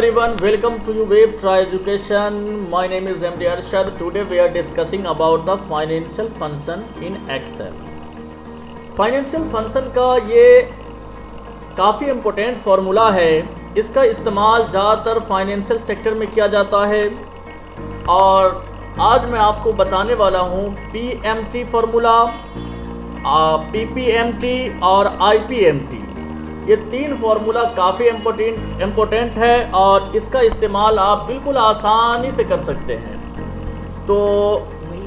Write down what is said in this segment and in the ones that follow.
Everyone, welcome to Web Try Education. My name is MD Arshad. Today we are discussing about the financial function in Excel. Financial function का ये काफ़ी important formula है। इसका इस्तेमाल ज़्यादातर financial sector में किया जाता है और आज मैं आपको बताने वाला हूँ PMT फार्मूला, PPMT और IPMT। ये तीन फार्मूला काफ़ी इम्पोर्टेंट है और इसका इस्तेमाल आप बिल्कुल आसानी से कर सकते हैं। तो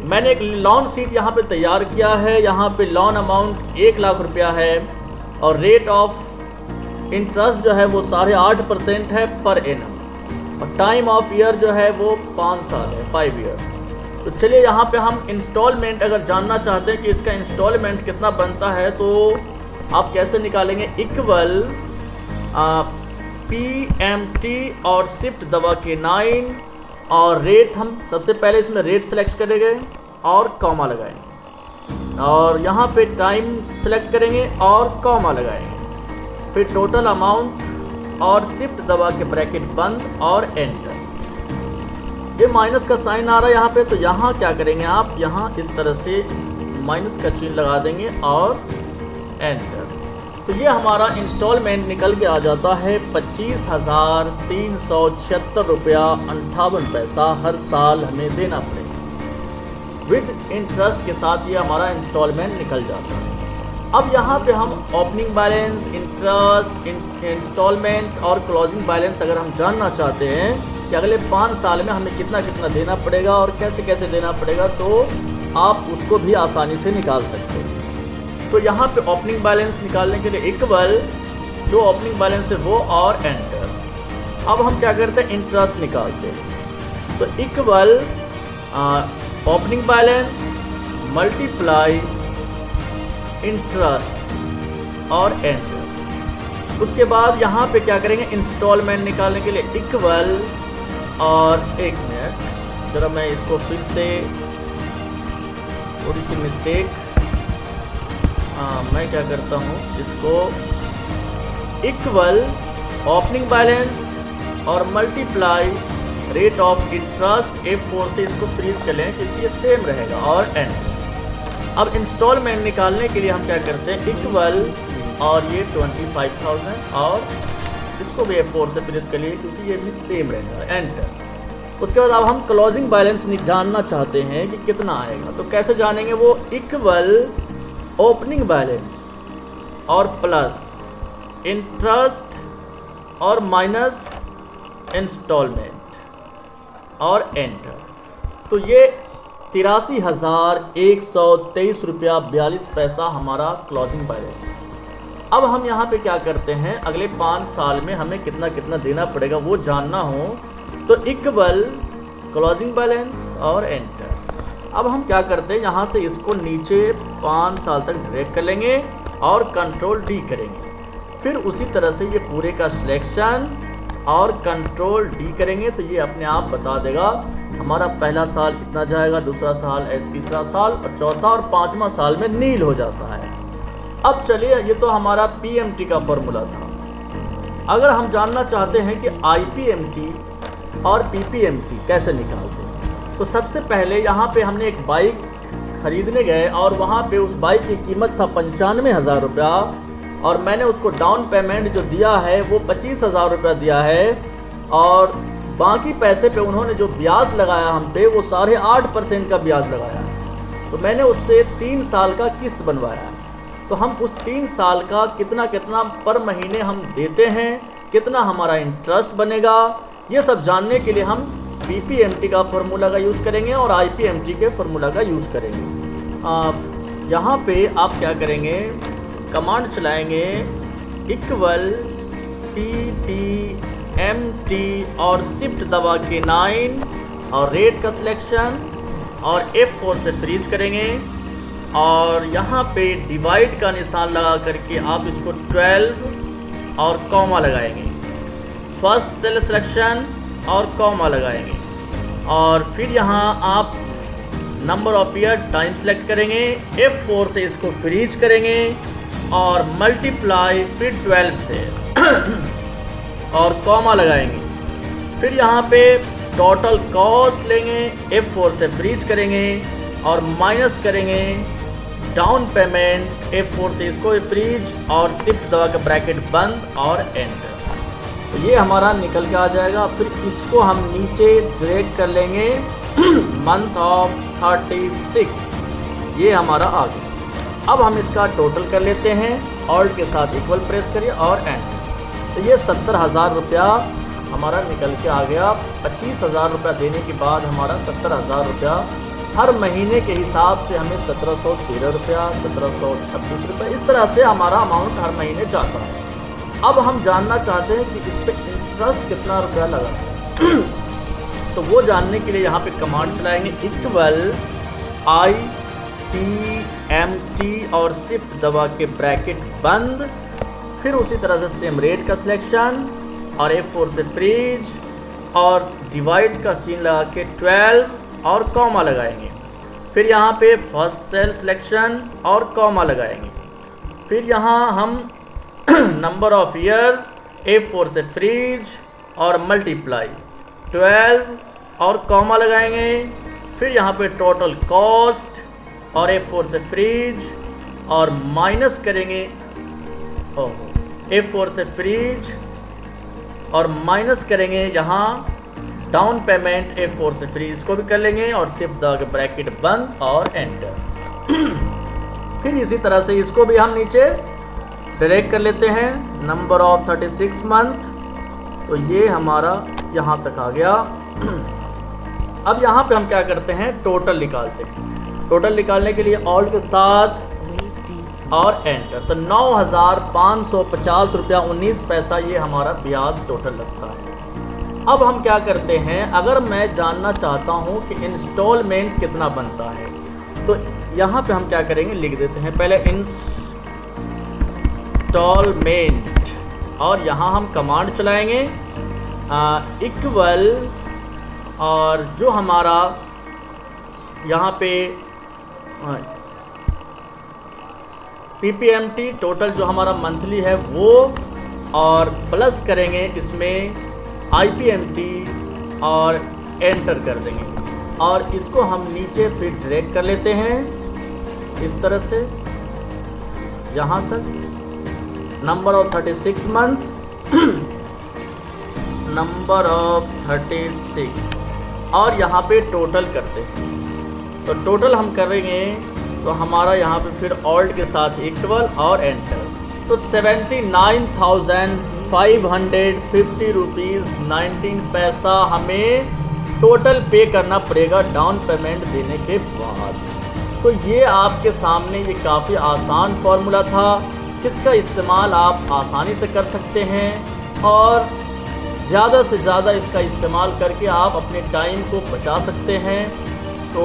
मैंने एक लोन शीट यहाँ पे तैयार किया है। यहाँ पे लोन अमाउंट 1 लाख रुपया है और रेट ऑफ इंटरेस्ट जो है वो 8.5% है पर एनम और टाइम ऑफ ईयर जो है वो 5 साल है, 5 ईयर। तो चलिए यहाँ पे हम इंस्टॉलमेंट अगर जानना चाहते हैं कि इसका इंस्टॉलमेंट कितना बनता है तो आप कैसे निकालेंगे। इक्वल PMT और शिफ्ट दबा के 9 और रेट, हम सबसे पहले इसमें रेट सेलेक्ट करेंगे और कॉमा लगाएंगे और यहाँ पे टाइम सेलेक्ट करेंगे और कॉमा लगाएंगे, फिर टोटल अमाउंट और शिफ्ट दबा के ब्रैकेट बंद और एंटर। ये माइनस का साइन आ रहा है यहाँ पे, तो यहाँ क्या करेंगे आप, यहाँ इस तरह से माइनस का चिन्ह लगा देंगे और एंटर। तो ये हमारा इंस्टॉलमेंट निकल के आ जाता है 25,376 रुपया 58 पैसा हर साल हमें देना पड़ेगा। विद इंटरेस्ट के साथ ये हमारा इंस्टॉलमेंट निकल जाता है। अब यहाँ पे हम ओपनिंग बैलेंस, इंटरेस्ट, इंस्टॉलमेंट और क्लोजिंग बैलेंस अगर हम जानना चाहते हैं कि अगले 5 साल में हमें कितना कितना देना पड़ेगा और कैसे कैसे देना पड़ेगा, तो आप उसको भी आसानी से निकाल सकते हैं। तो यहाँ पे ओपनिंग बैलेंस निकालने के लिए इक्वल जो ओपनिंग बैलेंस है वो और एंटर। अब हम क्या करते हैं, इंटरेस्ट निकालते हैं। तो equal opening balance multiply interest और एंटर। उसके बाद यहाँ पे क्या करेंगे, इंस्टॉलमेंट निकालने के लिए इक्वल और 1 मिनट जरा मैं इसको फिर से, थोड़ी सी मिस्टेक, मैं क्या करता हूँ, इसको इक्वल ओपनिंग बैलेंस और multiply rate of interest F4 से इसको फ्रीज कर लें क्योंकि ये सेम रहेगा और एंड। अब इंस्टॉलमेंट निकालने के लिए हम क्या करते हैं, इक्वल और ये 25,000 और इसको भी F4 से फ्रीज कर लिए क्योंकि ये भी सेम रहेगा, एंटर। उसके बाद अब हम क्लोजिंग बैलेंस जानना चाहते हैं कि कितना आएगा। तो कैसे जानेंगे, वो इक्वल ओपनिंग बैलेंस और प्लस इंटरेस्ट और माइनस इंस्टॉलमेंट और एंटर। तो ये 83,123 रुपया 42 पैसा हमारा क्लोजिंग बैलेंस। अब हम यहाँ पे क्या करते हैं, अगले 5 साल में हमें कितना कितना देना पड़ेगा वो जानना हो तो इक्वल क्लोजिंग बैलेंस और एंटर। अब हम क्या करते हैं, यहाँ से इसको नीचे 5 साल तक ड्रैग कर लेंगे और कंट्रोल D करेंगे। फिर उसी तरह से ये पूरे का सिलेक्शन और कंट्रोल D करेंगे तो ये अपने आप बता देगा हमारा पहला साल इतना जाएगा, दूसरा साल, तीसरा साल और चौथा और 5वां साल में नील हो जाता है। अब चलिए, ये तो हमारा PMT का फॉर्मूला था। अगर हम जानना चाहते हैं कि IPMT और PPMT कैसे निकालते हैं, तो सबसे पहले यहाँ पे हमने एक बाइक खरीदने गए और वहाँ पे उस बाइक की कीमत था 95,000 रुपया और मैंने उसको डाउन पेमेंट जो दिया है वो 25,000 रुपया दिया है और बाकी पैसे पे उन्होंने जो ब्याज लगाया हम पे वो 8.5% का ब्याज लगाया। तो मैंने उससे 3 साल का किस्त बनवाया। तो हम उस 3 साल का कितना कितना पर महीने हम देते हैं, कितना हमारा इंटरेस्ट बनेगा, ये सब जानने के लिए हम PPMT का फॉर्मूला का यूज़ करेंगे और IPMT के फॉर्मूला का यूज़ करेंगे। यहाँ पे आप क्या करेंगे, कमांड चलाएंगे इक्वल PPMT और शिफ्ट दबा के 9 और रेट का सिलेक्शन और F4 से फ्रीज करेंगे और यहाँ पे डिवाइड का निशान लगा करके आप इसको 12 और कॉमा लगाएंगे, फर्स्ट सेल सिलेक्शन और कॉमा लगाएंगे और फिर यहाँ आप number of year time select करेंगे, F4 से इसको फ्रीज करेंगे और मल्टीप्लाई फिर 12 से और कॉमा लगाएंगे फिर यहाँ पे टोटल कॉस्ट लेंगे, F4 से फ्रीज करेंगे और माइनस करेंगे डाउन पेमेंट, F4 से इसको फ्रीज और शिफ्ट दबा के ब्रैकेट बंद और एंटर। तो ये हमारा निकल के आ जाएगा। फिर इसको हम नीचे ड्रैग कर लेंगे मंथ ऑफ 36, ये हमारा आ गया। अब हम इसका टोटल कर लेते हैं, ऑल्ट के साथ इक्वल प्रेस करिए और एंटर। तो ये 70,000 रुपया हमारा निकल के आ गया। 25,000 रुपया देने के बाद हमारा 70,000 रुपया हर महीने के हिसाब से हमें 1713 रुपया, 1726 रुपया, इस तरह से हमारा अमाउंट हर महीने जाता है। अब हम जानना चाहते हैं कि इस पर इंटरेस्ट कितना रुपया लगा तो वो जानने के लिए यहाँ पे कमांड चलाएंगे इक्वल IPMT और शिफ्ट दबा के ब्रैकेट बंद। फिर उसी तरह से सेम रेट का सिलेक्शन और F4 से फ्रीज और डिवाइड का चिन्ह लगा के 12 और कॉमा लगाएंगे। फिर यहाँ पे फर्स्ट सेल सिलेक्शन और कॉमा लगाएंगे। फिर यहाँ हम नंबर ऑफ ईयर, F4 से फ्रीज और मल्टीप्लाई 12 और कॉमा लगाएंगे। फिर यहाँ पे टोटल कॉस्ट और F4 से फ्रीज और माइनस करेंगे F4 से फ्रीज और माइनस करेंगे यहाँ डाउन पेमेंट, F4 से फ्रीज को भी कर लेंगे और शिफ्ट दबा के ब्रैकेट बंद और एंटर। फिर इसी तरह से इसको भी हम नीचे ड्रैग कर लेते हैं, नंबर ऑफ 36 मंथ। तो ये हमारा यहाँ तक आ गया। अब यहाँ पे हम क्या करते हैं, टोटल निकालते हैं। टोटल निकालने के लिए ऑल्ट के साथ और एंटर। तो 9,550 रुपया 19 पैसा ये हमारा ब्याज टोटल लगता है। अब हम क्या करते हैं, अगर मैं जानना चाहता हूँ कि इंस्टॉलमेंट कितना बनता है, तो यहाँ पे हम क्या करेंगे, लिख देते हैं पहले इंस्टॉलमेंट और यहाँ हम कमांड चलाएंगे इक्वल, और जो हमारा यहाँ पे PPMT टोटल जो हमारा मंथली है वो, और प्लस करेंगे इसमें IPMT और एंटर कर देंगे और इसको हम नीचे फिर ड्रैग कर लेते हैं इस तरह से यहाँ तक, number of 36 month, number of 36 और यहाँ पे टोटल करते हैं। तो टोटल हम करेंगे तो हमारा यहाँ पे फिर ऑल्ट के साथ इक्वल और एंटर। तो 79,550 रुपीज़ 19 पैसा हमें टोटल पे करना पड़ेगा डाउन पेमेंट देने के बाद। तो ये आपके सामने ये काफ़ी आसान फार्मूला था, जिसका इस्तेमाल आप आसानी से कर सकते हैं और ज़्यादा से ज़्यादा इसका इस्तेमाल करके आप अपने टाइम को बचा सकते हैं। तो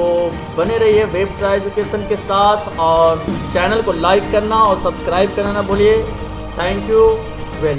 बने रहिए वेब ट्राई एजुकेशन के साथ और चैनल को लाइक करना और सब्सक्राइब करना ना भूलिए। Thank you.